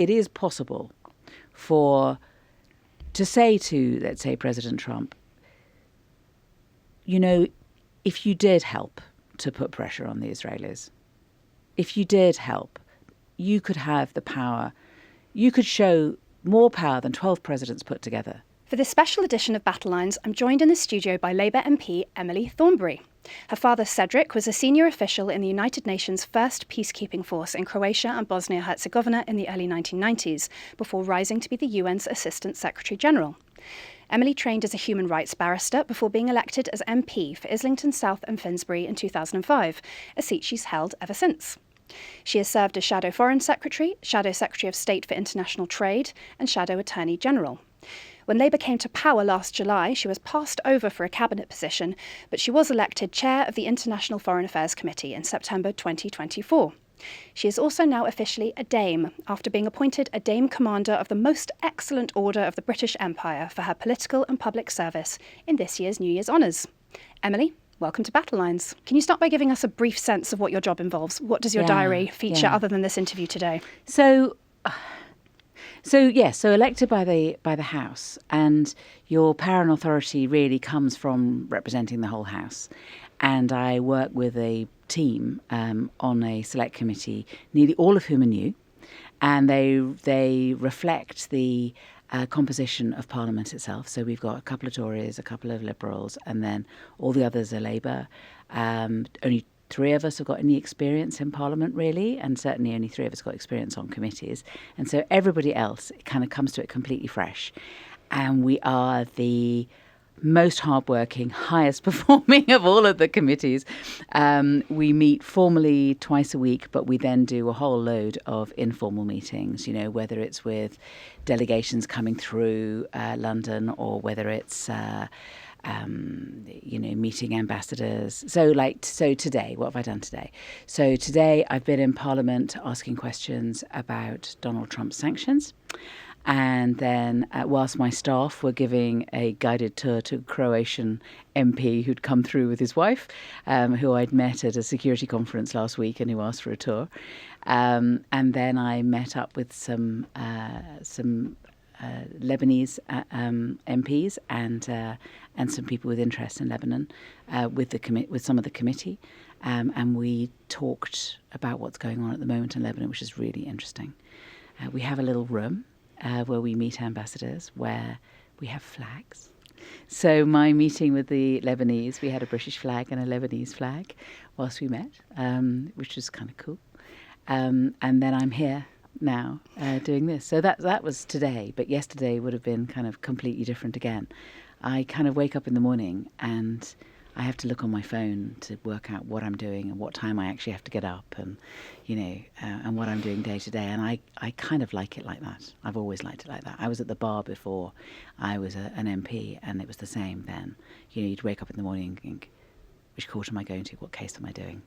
it is possible to say to, let's say, President Trump, if you did help to put pressure on the Israelis, if you did help, you could have the power, you could show more power than 12 presidents put together. For this special edition of Battle Lines, I'm joined in the studio by Labour MP Emily Thornberry. Her father, Cedric, was a senior official in the United Nations' first peacekeeping force in Croatia and Bosnia-Herzegovina in the early 1990s, before rising to be the UN's Assistant Secretary-General. Emily trained as a human rights barrister before being elected as MP for Islington South and Finsbury in 2005, a seat she's held ever since. She has served as Shadow Foreign Secretary, Shadow Secretary of State for International Trade, and Shadow Attorney General. When Labour came to power last July, she was passed over for a cabinet position, but she was elected chair of the International Foreign Affairs Committee in September 2024. She is also now officially a Dame, after being appointed a Dame Commander of the Most Excellent Order of the British Empire for her political and public service in this year's New Year's Honours. Emily, welcome to Battle Lines. Can you start by giving us a brief sense of what your job involves? What does your diary feature other than this interview today? So elected by the House, and your power and authority really comes from representing the whole House. And I work with a team on a select committee, nearly all of whom are new, and they reflect the composition of Parliament itself. So we've got a couple of Tories, a couple of Liberals, and then all the others are Labour. Only 3 of us have got any experience in Parliament, really, and certainly only 3 of us got experience on committees. And so everybody else kind of comes to it completely fresh. And we are the most hardworking, highest performing of all of the committees. We meet formally twice a week, but we then do a whole load of informal meetings, whether it's with delegations coming through London or whether it's meeting ambassadors. So today, what have I done today? So today I've been in Parliament asking questions about Donald Trump's sanctions. And then whilst my staff were giving a guided tour to a Croatian MP who'd come through with his wife, who I'd met at a security conference last week and who asked for a tour. And then I met up with some Lebanese MPs and some people with interest in Lebanon with some of the committee, and we talked about what's going on at the moment in Lebanon, which is really interesting. We have a little room where we meet ambassadors, where we have flags. So my meeting with the Lebanese, we had a British flag and a Lebanese flag whilst we met, which was kind of cool. And then I'm here now doing this. So that was today, but yesterday would have been kind of completely different again. I kind of wake up in the morning and I have to look on my phone to work out what I'm doing and what time I actually have to get up and, and what I'm doing day to day. And I kind of like it like that. I've always liked it like that. I was at the bar before I was an MP, and it was the same then. You'd wake up in the morning and think, which court am I going to? What case am I doing?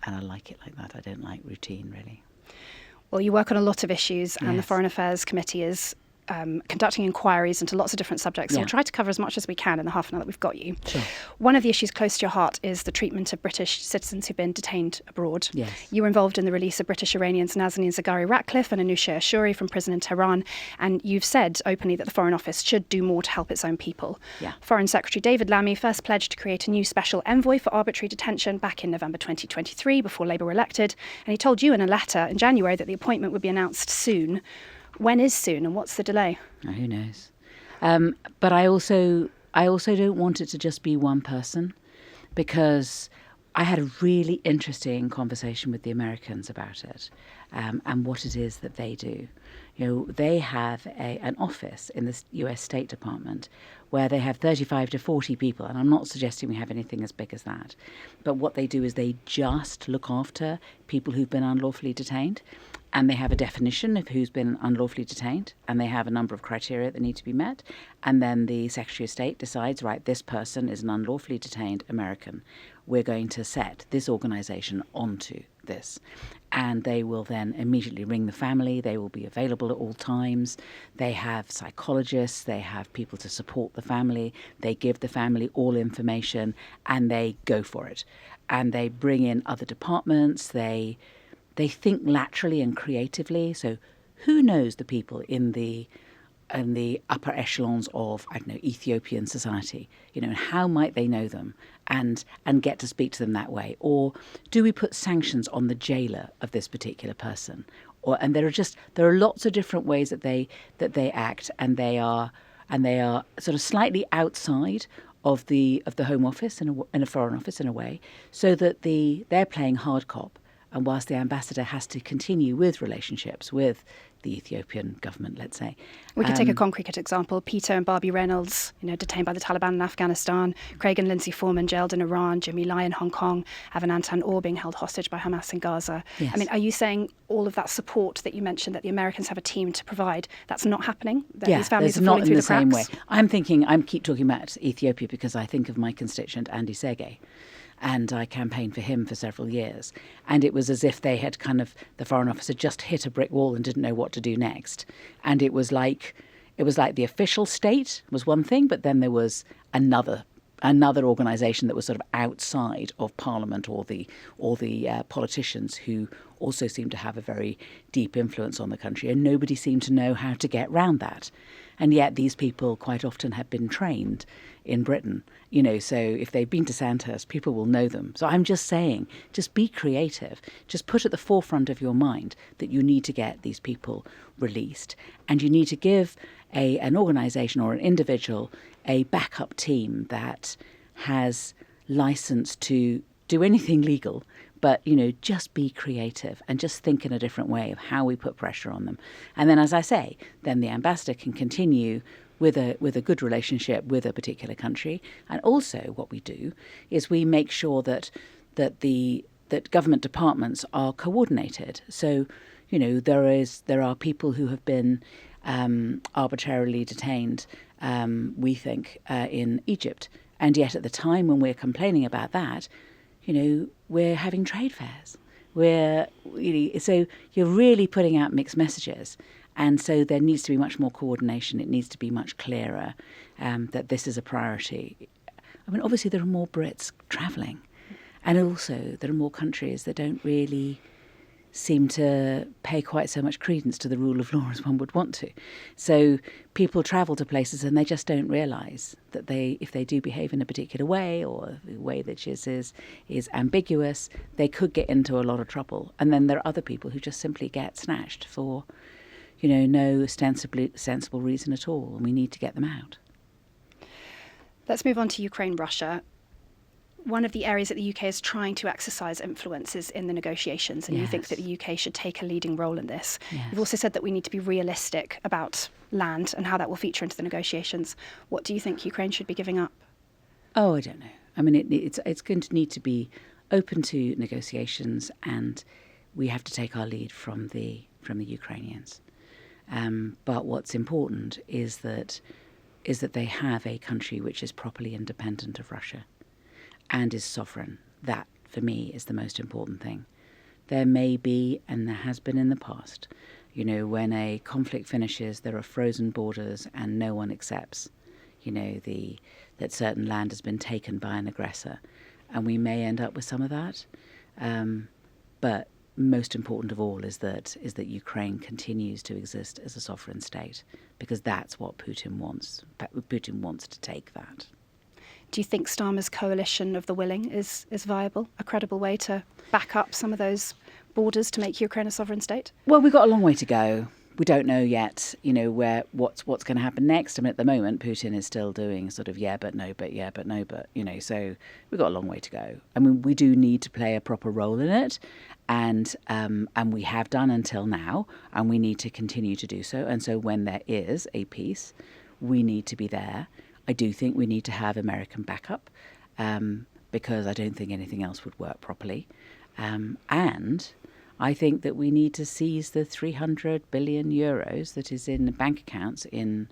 And I like it like that. I don't like routine, really. Well, you work on a lot of issues, and the Foreign Affairs Committee is conducting inquiries into lots of different subjects. So we'll try to cover as much as we can in the half an hour that we've got you. Sure. One of the issues close to your heart is the treatment of British citizens who've been detained abroad. Yes. You were involved in the release of British Iranians Nazanin Zaghari-Ratcliffe and Anousheh Ashuri from prison in Tehran, and you've said openly that the Foreign Office should do more to help its own people. Yeah. Foreign Secretary David Lammy first pledged to create a new special envoy for arbitrary detention back in November 2023 before Labour were elected, and he told you in a letter in January that the appointment would be announced soon. When is soon, and what's the delay? Oh, who knows? But I also don't want it to just be one person, because I had a really interesting conversation with the Americans about it and what it is that they do. They have an office in the US State Department where they have 35 to 40 people, and I'm not suggesting we have anything as big as that. But what they do is they just look after people who've been unlawfully detained, and they have a definition of who's been unlawfully detained, and they have a number of criteria that need to be met. And then the Secretary of State decides, right, this person is an unlawfully detained American. We're going to set this organisation onto this. And they will then immediately ring the family. They will be available at all times. They have psychologists. They have people to support the family. They give the family all information, and they go for it. And they bring in other departments. They think laterally and creatively. So who knows the people in the upper echelons of, I don't know, Ethiopian society, and how might they know them and get to speak to them that way? Or do we put sanctions on the jailer of this particular person? And there are lots of different ways that they act, and they are sort of slightly outside of the Home Office and a Foreign Office in a way, so that they're playing hard cop. And whilst the ambassador has to continue with relationships with the Ethiopian government, let's say. We could take a concrete example. Peter and Barbie Reynolds, detained by the Taliban in Afghanistan. Craig and Lindsay Foreman jailed in Iran. Jimmy Lai in Hong Kong. Evan Anton Orr being held hostage by Hamas in Gaza. Yes. I mean, are you saying all of that support that you mentioned that the Americans have a team to provide, that's not happening? That these families are falling through the cracks? Not in the same way. I keep talking about Ethiopia because I think of my constituent, Andy Sege. And I campaigned for him for several years. And it was as if they had the Foreign Office had just hit a brick wall and didn't know what to do next. And it was like the official state was one thing, but then there was another organisation that was sort of outside of Parliament or the politicians who also seemed to have a very deep influence on the country. And nobody seemed to know how to get round that. And yet these people quite often have been trained in Britain, so if they've been to Sandhurst, people will know them. So I'm just saying, just be creative. Just put at the forefront of your mind that you need to get these people released, and you need to give an organisation or an individual a backup team that has license to do anything legal, but, just be creative and just think in a different way of how we put pressure on them. And then, as I say, then the ambassador can continue with a good relationship with a particular country. And also what we do is we make sure that government departments are coordinated. So, there are people who have been arbitrarily detained, we think, in Egypt. And yet at the time when we're complaining about that, we're having trade fairs. So you're really putting out mixed messages. And so there needs to be much more coordination. It needs to be much clearer that this is a priority. I mean, obviously there are more Brits travelling. And also there are more countries that don't really seem to pay quite so much credence to the rule of law as one would want to. So people travel to places and they just don't realise that if they do behave in a particular way, or a way that is ambiguous, they could get into a lot of trouble. And then there are other people who just simply get snatched for, no ostensibly sensible reason at all, and we need to get them out. Let's move on to Ukraine-Russia. One of the areas that the UK is trying to exercise influence is in the negotiations, and you think that the UK should take a leading role in this. Yes. You've also said that we need to be realistic about land and how that will feature into the negotiations. What do you think Ukraine should be giving up? Oh, I don't know. I mean, it's going to need to be open to negotiations, and we have to take our lead from the Ukrainians. But what's important is that they have a country which is properly independent of Russia and is sovereign. That, for me, is the most important thing. There may be, and there has been in the past, when a conflict finishes, there are frozen borders and no one accepts, that certain land has been taken by an aggressor. And we may end up with some of that. But most important of all is that Ukraine continues to exist as a sovereign state, because that's what Putin wants. Putin wants to take that. Do you think Starmer's coalition of the willing is viable, a credible way to back up some of those borders to make Ukraine a sovereign state? Well, we've got a long way to go. We don't know yet, what's going to happen next. I mean, at the moment, Putin is still doing sort of yeah, but no, but yeah, but no, but, so we've got a long way to go. I mean, we do need to play a proper role in it, and we have done until now, and we need to continue to do so. And so when there is a peace, we need to be there. I do think we need to have American backup, because I don't think anything else would work properly. And I think that we need to seize the 300 billion euros that is in the bank accounts a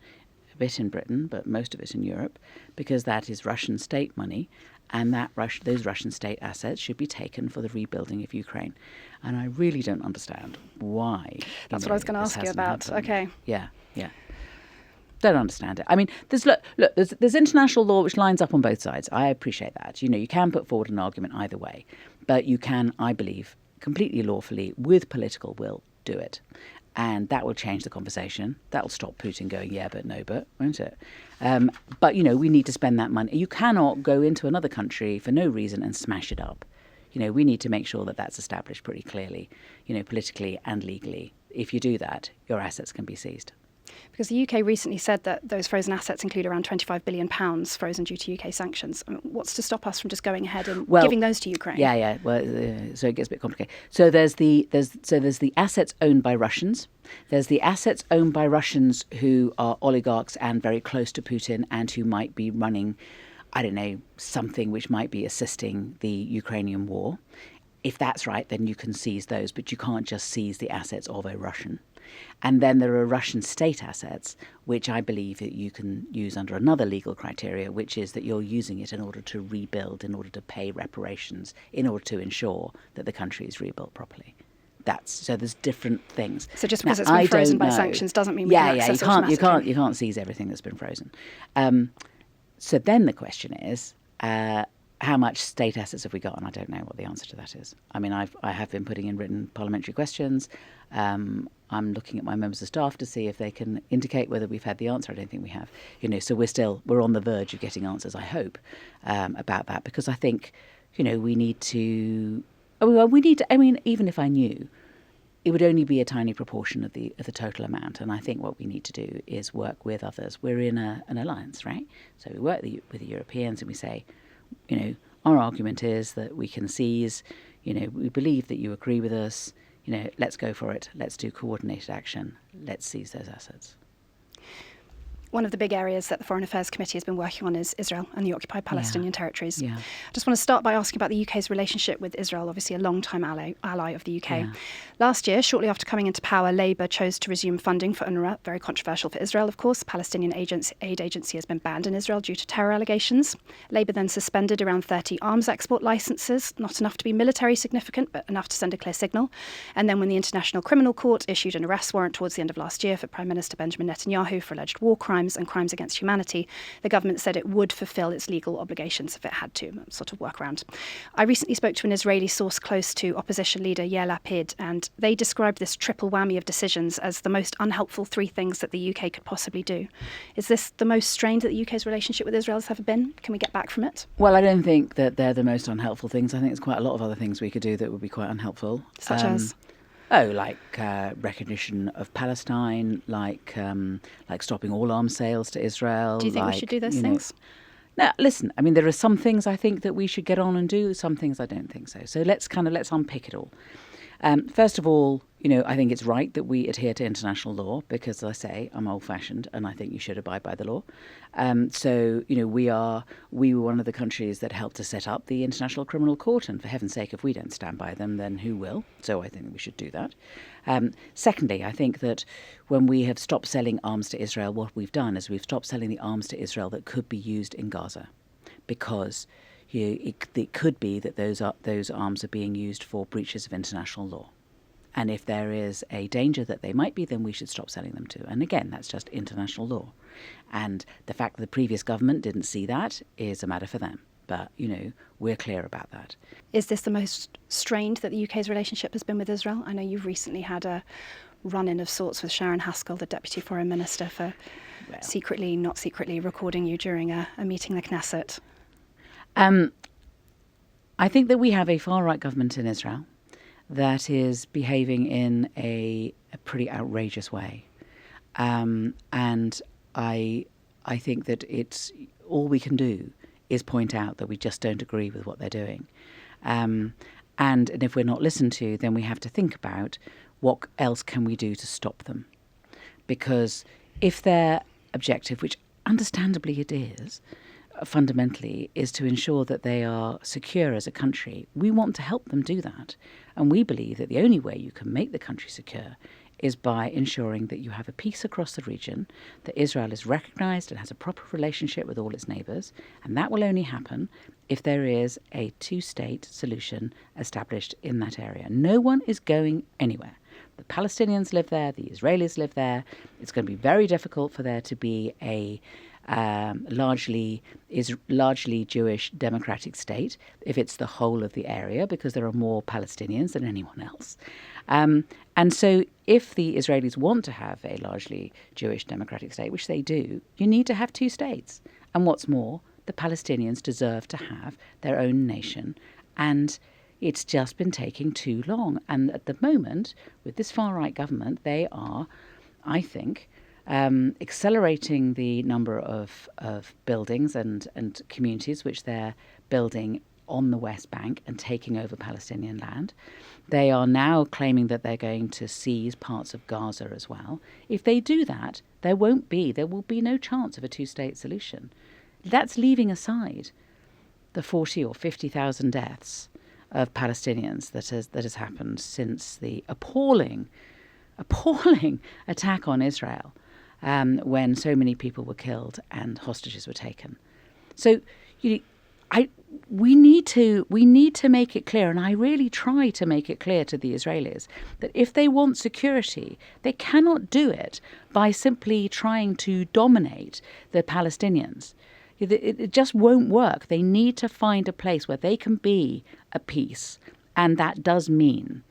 bit in Britain, but most of it in Europe, because that is Russian state money, and those Russian state assets should be taken for the rebuilding of Ukraine. And I really don't understand why. That's what I was going to ask you about. Happened. Okay. Yeah. Don't understand it. I mean, there's international law which lines up on both sides. I appreciate that. You can put forward an argument either way, but you can, I believe, completely lawfully, with political will, do it. And that will change the conversation. That will stop Putin going, yeah, but no, but, won't it? But, we need to spend that money. You cannot go into another country for no reason and smash it up. We need to make sure that that's established pretty clearly, politically and legally. If you do that, your assets can be seized. Because the UK recently said that those frozen assets include around £25 billion frozen due to UK sanctions. What's to stop us from just going ahead and giving those to Ukraine? Yeah. Well, so it gets a bit complicated. So there's the assets owned by Russians. There's the assets owned by Russians who are oligarchs and very close to Putin and who might be running, I don't know, something which might be assisting the Ukrainian war. If that's right, then you can seize those, but you can't just seize the assets of a Russian. And then there are Russian state assets, which I believe that you can use under another legal criteria, which is that you're using it in order to rebuild, in order to pay reparations, in order to ensure that the country is rebuilt properly. So there's different things. So just because it's been frozen by sanctions doesn't mean we can access automatically. You can't seize everything that's been frozen. So then the question is, how much state assets have we got? And I don't know what the answer to that is. I mean, I have been putting in written parliamentary questions. I'm looking at my members of staff to see if they can indicate whether we've had the answer. I don't think we have. So we're on the verge of getting answers, I hope, about that, because I think, we need to. I mean, even if I knew, it would only be a tiny proportion of the total amount. And I think what we need to do is work with others. We're in an alliance, right? So we work with the Europeans and we say, our argument is that we can seize, we believe that you agree with us, let's go for it. Let's do coordinated action. Let's seize those assets. One of the big areas that the Foreign Affairs Committee has been working on is Israel and the occupied Palestinian territories. Yeah. I just want to start by asking about the UK's relationship with Israel, obviously a long-time ally of the UK. Yeah. Last year, shortly after coming into power, Labour chose to resume funding for UNRWA, very controversial for Israel, of course. The Palestinian aid agency has been banned in Israel due to terror allegations. Labour then suspended around 30 arms export licences, not enough to be military significant, but enough to send a clear signal. And then when the International Criminal Court issued an arrest warrant towards the end of last year for Prime Minister Benjamin Netanyahu for alleged war crimes and crimes against humanity, the government said it would fulfil its legal obligations if it had to, sort of workaround. I recently spoke to an Israeli source close to opposition leader Yair Lapid, and they described this triple whammy of decisions as the most unhelpful three things that the UK could possibly do. Is this the most strained that the UK's relationship with Israel has ever been? Can we get back from it? Well, I don't think that they're the most unhelpful things. I think there's quite a lot of other things we could do that would be quite unhelpful. Such as? Like recognition of Palestine, like stopping all arms sales to Israel. Do you think we should do those things? No, listen, I mean, there are some things I think that we should get on and do, some things I don't think so. So let's unpick it all. First of all, I think it's right that we adhere to international law because, as I say, I'm old-fashioned and I think you should abide by the law. So, we were one of the countries that helped to set up the International Criminal Court, and for heaven's sake, if we don't stand by them, then who will? So I think we should do that. Secondly, I think that when we have stopped selling arms to Israel, what we've done is we've stopped selling the arms to Israel that could be used in Gaza because it could be that those arms are being used for breaches of international law. And if there is a danger that they might be, then we should stop selling them too. And again, that's just international law. And the fact that the previous government didn't see that is a matter for them. But, we're clear about that. Is this the most strained that the UK's relationship has been with Israel? I know you've recently had a run-in of sorts with Sharon Haskell, the Deputy Foreign Minister, for secretly, not secretly, recording you during a meeting in the Knesset. I think that we have a far-right government in Israel that is behaving in a pretty outrageous way. And I think that it's all we can do is point out that we just don't agree with what they're doing. And if we're not listened to, then we have to think about what else can we do to stop them. Because if their objective, which understandably it is, fundamentally is to ensure that they are secure as a country, we want to help them do that. And we believe that the only way you can make the country secure is by ensuring that you have a peace across the region, that Israel is recognised and has a proper relationship with all its neighbours, and that will only happen if there is a two-state solution established in that area. No one is going anywhere. The Palestinians live there, the Israelis live there. It's going to be very difficult for there to be a largely Jewish democratic state, if it's the whole of the area, because there are more Palestinians than anyone else. And so if the Israelis want to have a largely Jewish democratic state, which they do, you need to have two states. And what's more, the Palestinians deserve to have their own nation. And it's just been taking too long. And at the moment, with this far-right government, they are, I think, accelerating the number of buildings and communities which they're building on the West Bank and taking over Palestinian land. They are now claiming that they're going to seize parts of Gaza as well. If they do that, there will be no chance of a two-state solution. That's leaving aside the 40 or 50,000 deaths of Palestinians that has happened since the appalling attack on Israel, when so many people were killed and hostages were taken. So we need to make it clear, and I really try to make it clear to the Israelis, that if they want security, they cannot do it by simply trying to dominate the Palestinians. It just won't work. They need to find a place where they can be at peace, and that does mean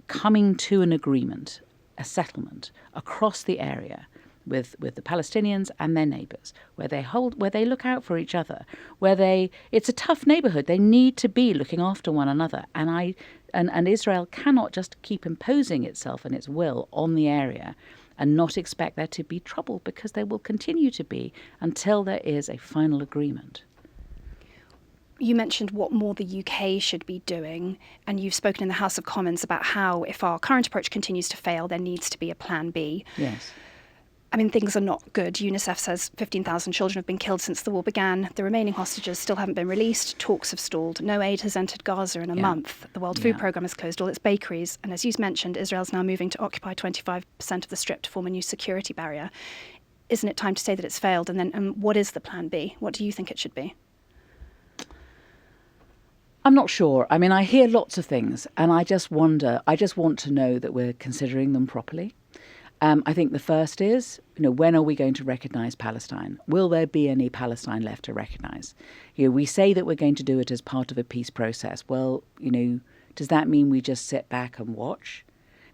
coming to an agreement, a settlement across the area with the Palestinians and their neighbours, where they look out for each other, it's a tough neighbourhood. They need to be looking after one another, and Israel cannot just keep imposing itself and its will on the area and not expect there to be trouble, because there will continue to be until there is a final agreement. You mentioned what more the UK should be doing, and you've spoken in the House of Commons about how, if our current approach continues to fail, there needs to be a plan B. Yes. I mean, things are not good. UNICEF says 15,000 children have been killed since the war began. The remaining hostages still haven't been released. Talks have stalled. No aid has entered Gaza in a month. The World Food Programme has closed all its bakeries. And as you mentioned, Israel's now moving to occupy 25% of the Strip to form a new security barrier. Isn't it time to say that it's failed? And then what is the plan B? What do you think it should be? I'm not sure. I mean, I hear lots of things, and I just want to know that we're considering them properly. I think the first is, when are we going to recognise Palestine? Will there be any Palestine left to recognise? We say that we're going to do it as part of a peace process. Well, does that mean we just sit back and watch?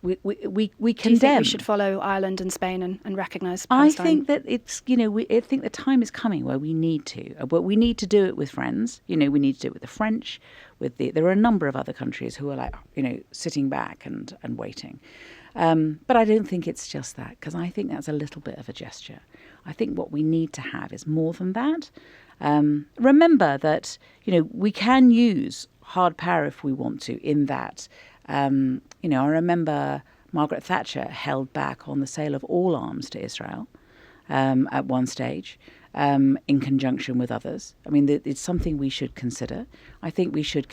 We condemn. Do you think we should follow Ireland and Spain and recognise Palestine? I think that it's, I think the time is coming where we need to. But we need to do it with friends. We need to do it with the French. There are a number of other countries who are sitting back and waiting. But I don't think it's just that, because I think that's a little bit of a gesture. I think what we need to have is more than that. Remember that, we can use hard power if we want to, in that, I remember Margaret Thatcher held back on the sale of all arms to Israel at one stage, in conjunction with others. I mean, it's something we should consider. I think we should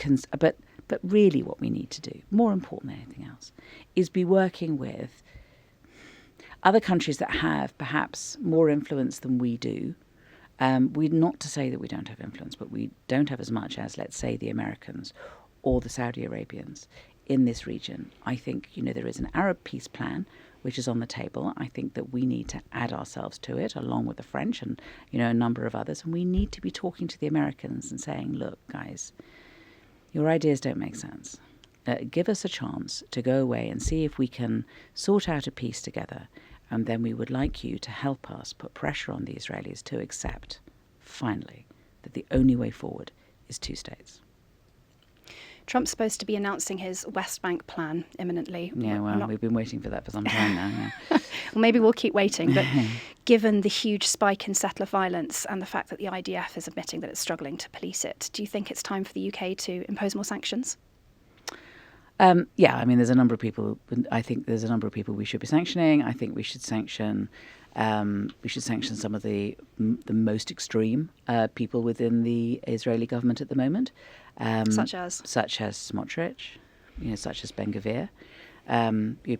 But really what we need to do, more important than anything else, is be working with other countries that have perhaps more influence than we do. Not to say that we don't have influence, but we don't have as much as, let's say, the Americans or the Saudi Arabians in this region. I think, there is an Arab peace plan which is on the table. I think that we need to add ourselves to it, along with the French and, a number of others. And we need to be talking to the Americans and saying, look, guys, your ideas don't make sense. Give us a chance to go away and see if we can sort out a peace together. And then we would like you to help us put pressure on the Israelis to accept, finally, that the only way forward is two states. Trump's supposed to be announcing his West Bank plan imminently. Yeah, well, we've been waiting for that for some time now. Yeah. Well, maybe we'll keep waiting. But given the huge spike in settler violence and the fact that the IDF is admitting that it's struggling to police it, do you think it's time for the UK to impose more sanctions? Yeah, I mean, there's a number of people. I think there's a number of people we should be sanctioning. I think we should sanction. We should sanction some of the most extreme people within the Israeli government at the moment, such as Smotrich, such as Ben-Gvir,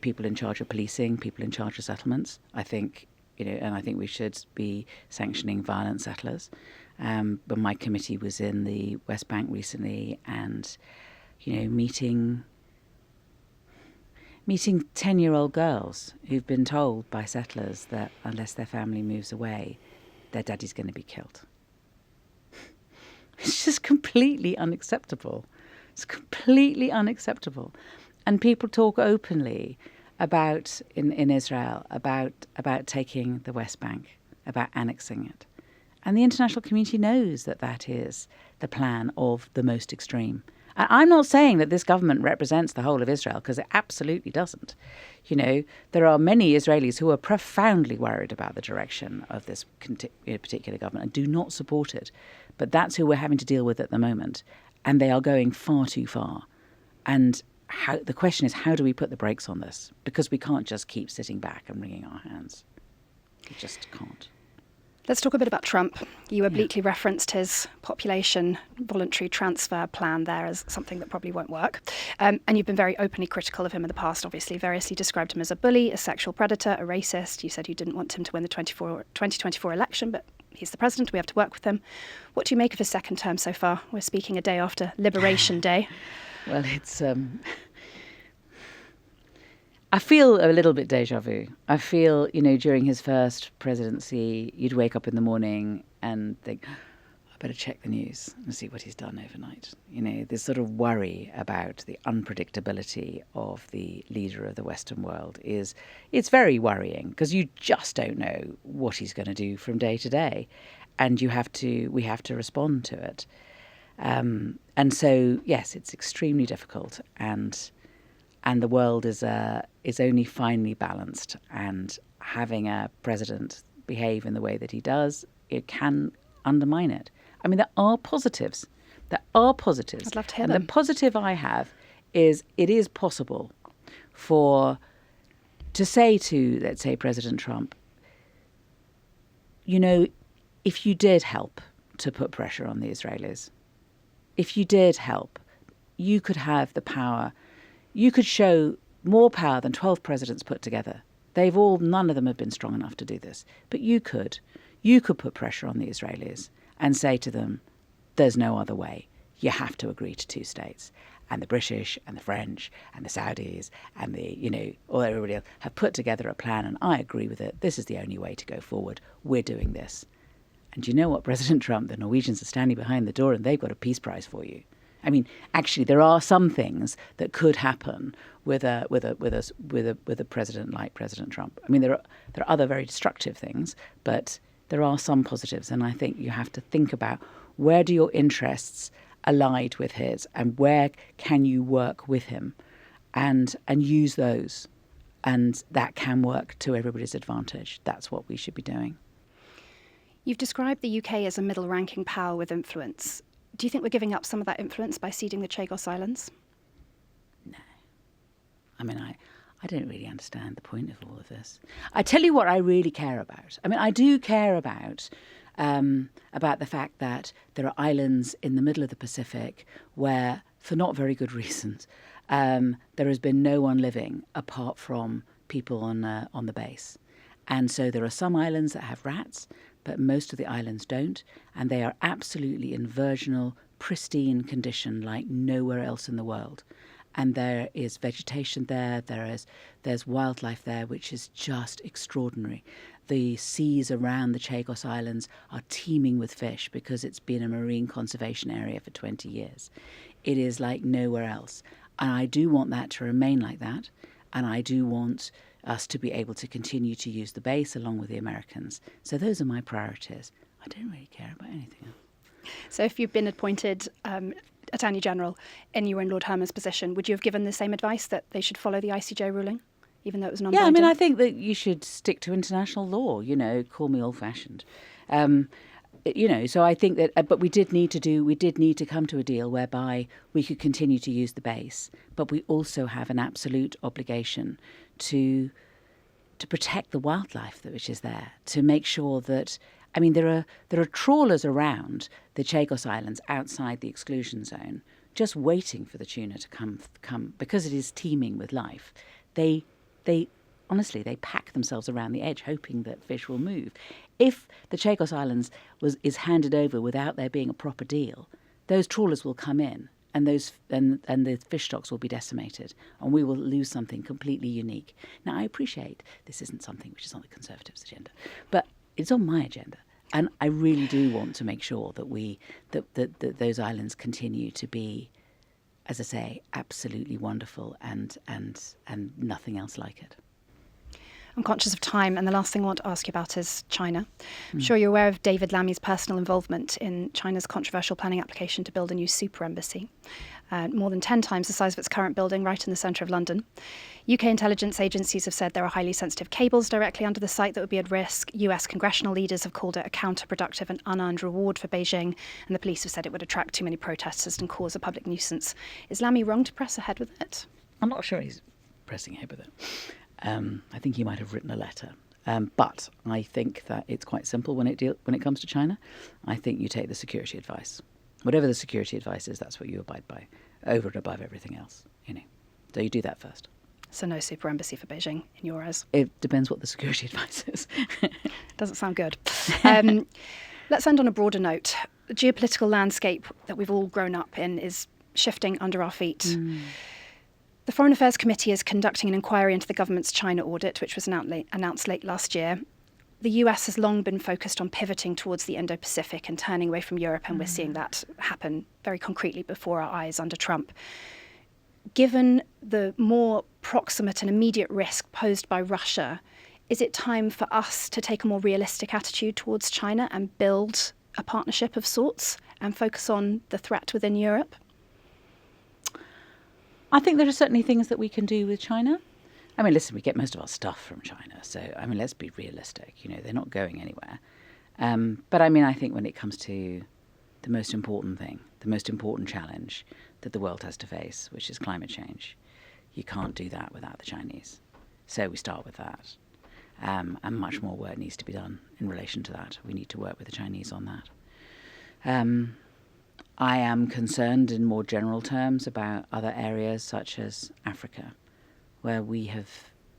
people in charge of policing, people in charge of settlements. I think, and I think we should be sanctioning violent settlers. But my committee was in the West Bank recently, and meeting 10-year-old girls who've been told by settlers that unless their family moves away, their daddy's going to be killed. It's just completely unacceptable. It's completely unacceptable. And people talk openly about, in Israel, about taking the West Bank, about annexing it. And the international community knows that that is the plan of the most extreme. And I'm not saying that this government represents the whole of Israel, because it absolutely doesn't. You know, there are many Israelis who are profoundly worried about the direction of this particular government and do not support it. But that's who we're having to deal with at the moment. And they are going far too far. And the question is, how do we put the brakes on this? Because we can't just keep sitting back and wringing our hands. We just can't. Let's talk a bit about Trump. You obliquely referenced his population voluntary transfer plan there as something that probably won't work. And you've been very openly critical of him in the past, obviously. Variously described him as a bully, a sexual predator, a racist. You said you didn't want him to win the 2024 election, but he's the president. We have to work with him. What do you make of his second term so far? We're speaking a day after Liberation Day. Well, it's... I feel a little bit deja vu. I feel, you know, during his first presidency, you'd wake up in the morning and think, I better check the news and see what he's done overnight. You know, this sort of worry about the unpredictability of the leader of the Western world it's very worrying, because you just don't know what he's going to do from day to day. And we have to respond to it. And so, yes, it's extremely difficult, and the world is only finely balanced, and having a president behave in the way that he does, it can undermine it. I mean, there are positives. I'd love to hear them. And the positive I have is it is possible to say to, let's say, President Trump, you know, if you did help to put pressure on the Israelis, if you did help, you could have the power. You could show more power than 12 presidents put together. None of them have been strong enough to do this. But you could put pressure on the Israelis and say to them, there's no other way. You have to agree to two states. And the British and the French and the Saudis and everybody else have put together a plan, and I agree with it. This is the only way to go forward. We're doing this. And you know what, President Trump, the Norwegians are standing behind the door and they've got a peace prize for you. I mean, actually, there are some things that could happen with a president like President Trump. I mean, there are other very destructive things, but there are some positives, and I think you have to think about where do your interests allied with his, and where can you work with him, and use those, and that can work to everybody's advantage. That's what we should be doing. You've described the UK as a middle-ranking power with influence. Do you think we're giving up some of that influence by ceding the Chagos Islands? No. I mean, I don't really understand the point of all of this. I tell you what I really care about. I mean, I do care about the fact that there are islands in the middle of the Pacific where, for not very good reasons, there has been no one living apart from people on the base. And so there are some islands that have rats, but most of the islands don't, and they are absolutely in virginal, pristine condition like nowhere else in the world. And there is vegetation there, there's wildlife there, which is just extraordinary. The seas around the Chagos Islands are teeming with fish because it's been a marine conservation area for 20 years. It is like nowhere else. And I do want that to remain like that, and I do want us to be able to continue to use the base along with the Americans. So those are my priorities. I don't really care about anything else. So if you've been appointed Attorney General and you were in Lord Herman's position, would you have given the same advice that they should follow the ICJ ruling, even though it was non-binding? Yeah, I mean, I think that you should stick to international law, call me old-fashioned. So I think that, but we did need to come to a deal whereby we could continue to use the base, but we also have an absolute obligation to protect the wildlife which is there, to make sure that, I mean, there are trawlers around the Chagos Islands outside the exclusion zone, just waiting for the tuna to come because it is teeming with life. They honestly, they pack themselves around the edge, hoping that fish will move. If the Chagos Islands is handed over without there being a proper deal, those trawlers will come in, and the fish stocks will be decimated, and we will lose something completely unique. Now, I appreciate this isn't something which is on the Conservatives' agenda, but it's on my agenda. And I really do want to make sure that those islands continue to be, as I say, absolutely wonderful and nothing else like it. I'm conscious of time, and the last thing I want to ask you about is China. I'm sure you're aware of David Lammy's personal involvement in China's controversial planning application to build a new super embassy, more than 10 times the size of its current building, right in the centre of London. UK intelligence agencies have said there are highly sensitive cables directly under the site that would be at risk. US congressional leaders have called it a counterproductive and unearned reward for Beijing, and the police have said it would attract too many protesters and cause a public nuisance. Is Lammy wrong to press ahead with it? I'm not sure he's pressing ahead with it. I think he might have written a letter. But I think that it's quite simple when it comes to China. I think you take the security advice. Whatever the security advice is, that's what you abide by, over and above everything else. So you do that first. So no super embassy for Beijing, in your eyes? It depends what the security advice is. Doesn't sound good. Let's end on a broader note. The geopolitical landscape that we've all grown up in is shifting under our feet. The Foreign Affairs Committee is conducting an inquiry into the government's China audit, which was announced late last year. The US has long been focused on pivoting towards the Indo-Pacific and turning away from Europe, and we're seeing that happen very concretely before our eyes under Trump. Given the more proximate and immediate risk posed by Russia, is it time for us to take a more realistic attitude towards China and build a partnership of sorts and focus on the threat within Europe? I think there are certainly things that we can do with China. I mean, listen, we get most of our stuff from China. So, I mean, let's be realistic. They're not going anywhere. But, I mean, I think when it comes to the most important thing, the most important challenge that the world has to face, which is climate change, you can't do that without the Chinese. So we start with that. And much more work needs to be done in relation to that. We need to work with the Chinese on that. I am concerned in more general terms about other areas such as Africa, where we have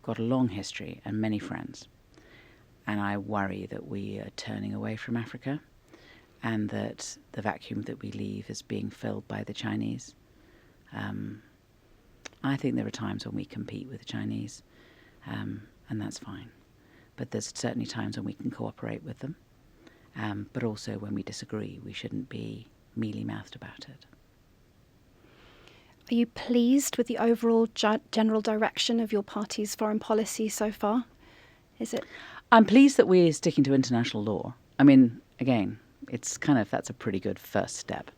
got a long history and many friends. And I worry that we are turning away from Africa and that the vacuum that we leave is being filled by the Chinese. I think there are times when we compete with the Chinese, and that's fine. But there's certainly times when we can cooperate with them. But also when we disagree, we shouldn't be mealy-mouthed about it. Are you pleased with the overall general direction of your party's foreign policy so far? Is it? I'm pleased that we're sticking to international law. I mean, again, that's a pretty good first step.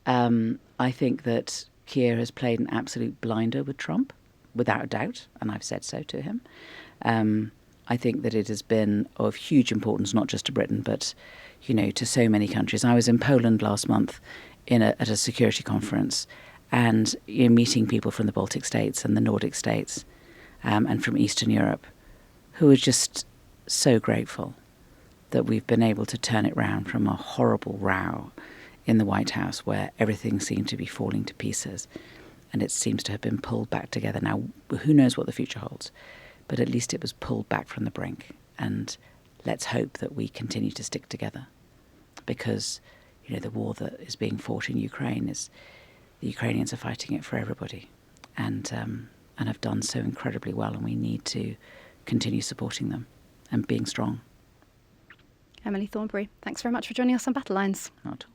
I think that Keir has played an absolute blinder with Trump, without a doubt, and I've said so to him. I think that it has been of huge importance, not just to Britain, but, to so many countries. I was in Poland last month at a security conference and meeting people from the Baltic states and the Nordic states and from Eastern Europe who are just so grateful that we've been able to turn it round from a horrible row in the White House where everything seemed to be falling to pieces and it seems to have been pulled back together. Now, who knows what the future holds? But at least it was pulled back from the brink. And let's hope that we continue to stick together. Because, the war that is being fought in Ukraine the Ukrainians are fighting it for everybody. And have done so incredibly well. And we need to continue supporting them and being strong. Emily Thornberry, thanks very much for joining us on Battle Lines. Not at all.